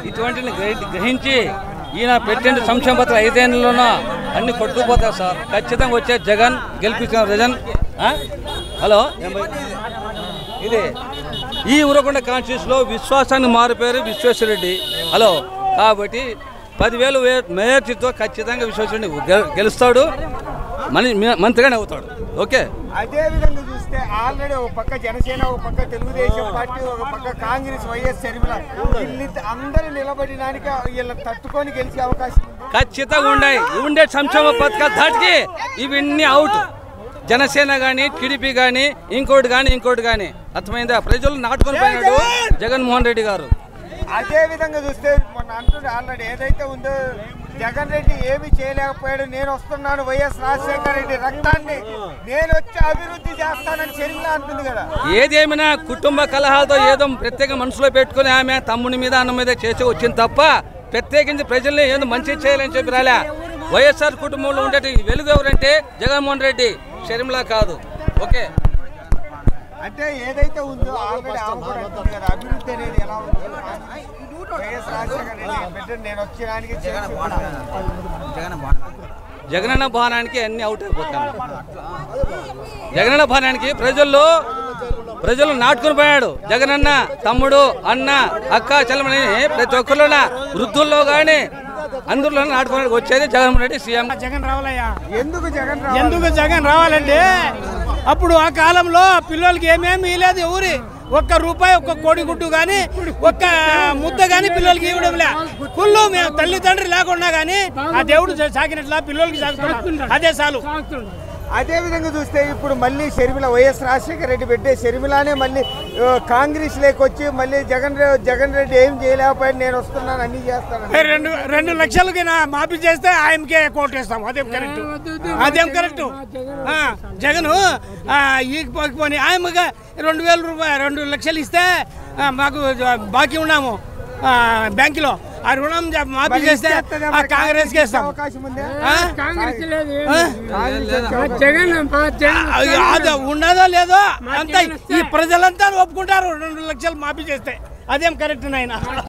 ఇటువంటిని గ్రహించి ఈయన పెట్టిన సంక్షేమ పత్రం 5 ఏళ్లలోనూ అన్ని కొట్టుకుపోతారు సార్. ఖచ్చితంగా వచ్చే జగన్ గెలిపించిన జగన్. హలో, ఇది ఈ ఉరకొండ కాన్స్టిట్యూన్సీలో విశ్వాసాన్ని మారిపోయారు విశ్వేశ్వరరెడ్డి. హలో, కాబట్టి 10,000 మేయర్తో ఖచ్చితంగా విశ్వేశ్వరరెడ్డి గెలుస్తాడు, మంత్రిగానే అవుతాడు. ఓకే. అదే విధంగా చూస్తే ఆల్రెడీ ఒక పక్క జనసేన, ఒక పక్క తెలుగుదేశం పార్టీ, ఒక పక్క కాంగ్రెస్, వైఎస్ షర్మిల అందరూ నిలబడినానికి వీళ్ళ తట్టుకొని గెలిచే అవకాశం ఖచ్చితంగా ఉండే సంక్షేమ పథకాలు దాటికి ఇవన్నీ అవుట్. జనసేన కానీ, టీడీపీ కానీ, ఇంకోటి కానీ అర్థమైందా? ప్రజలు నాటుకొని పోయినాడు జగన్మోహన్ రెడ్డి గారు. అదే విధంగా చూస్తే మొన్న అంటుండే ఆల్రెడీ ఏదైతే ఉందో జగన్ రెడ్డి ఏమి చేయలేకపోయాడు, నేను వస్తున్నాను వైఎస్ రాజశేఖర రెడ్డి రక్తాన్ని నేను వచ్చి అభివృద్ధి చేస్తానని షర్మిల అంటుంది కదా. ఏదేమైనా కుటుంబ కలహాలతో ఏదో ప్రత్యేక మనసులో పెట్టుకుని ఆమె తమ్ముని మీద అన్న మీద చేసి వచ్చింది తప్ప ప్రత్యేకించి ప్రజల్ని ఏదో మంచి చేయాలని చెప్పి రాలే. వైఎస్ఆర్ కుటుంబంలో ఉండే వెలుగు ఎవరంటే జగన్మోహన్ రెడ్డి, షర్మిల కాదు. ఓకే. అంటే ఏదైతే ఉందో ఆల్రెడీ ఆమె కూడా అంటుంది కదా, అభివృద్ధి అనేది ఎలా ఉంది, వైఎస్ రాజశేఖర రెడ్డి బిడ్డను నేను వచ్చేదానికి జగనన్న భవనానికి అన్ని అవుట్ అయిపోతాను. జగనన్న భవనానికి ప్రజలు నాటుకుని పోయాడు. జగనన్న తమ్ముడు, అన్న, అక్క, చెల్లమని ప్రతి ఒక్కరిలో వృద్ధుల్లో కానీ అందరిలో నాటుకుని వచ్చేది జగన్మోహన్ రెడ్డి సీఎం. జగన్ రావాలయ్యా. ఎందుకు జగన్ రావాలంటే అప్పుడు ఆ కాలంలో పిల్లలకి ఏమేమి లేదు, ఎవరి ఒక్క రూపాయి, ఒక్క కోడిగుడ్డు కానీ, ఒక్క ముద్ద కానీ పిల్లలకి ఇవ్వడం లే. కుళ్ళు మేము తల్లిదండ్రి లేకుండా కానీ ఆ దేవుడు సాకినట్లా పిల్లలకి సాగుతున్నాం, అదే చాలు. అదే విధంగా చూస్తే ఇప్పుడు మళ్ళీ షర్మిల, వైఎస్ రాజశేఖర రెడ్డి పెట్టే షర్మిలానే మళ్ళీ కాంగ్రెస్ లేకొచ్చి మళ్ళీ జగన్ రెడ్డి ఏం చేయలేకపోయాడు, నేను వస్తున్నాను అన్ని చేస్తాను. 2 లక్షలకి మాఫీ చేస్తే ఆయనకే కోటేస్తాం. అదేం కరెక్ట్. జగన్ పోని ఆయనగా 2,000 రూపాయలు 2 లక్షలు ఇస్తే మాకు బాకీ ఉన్నాము బ్యాంకులో, ఆ రుణం మాఫీ చేస్తే కాంగ్రెస్ కి ఇస్తాం. ఉన్నదో లేదో అంతా ఈ ప్రజలంతా ఒప్పుకుంటారు 2 లక్షలు మాఫీ చేస్తే. అదేం కరెక్ట్ నాయన.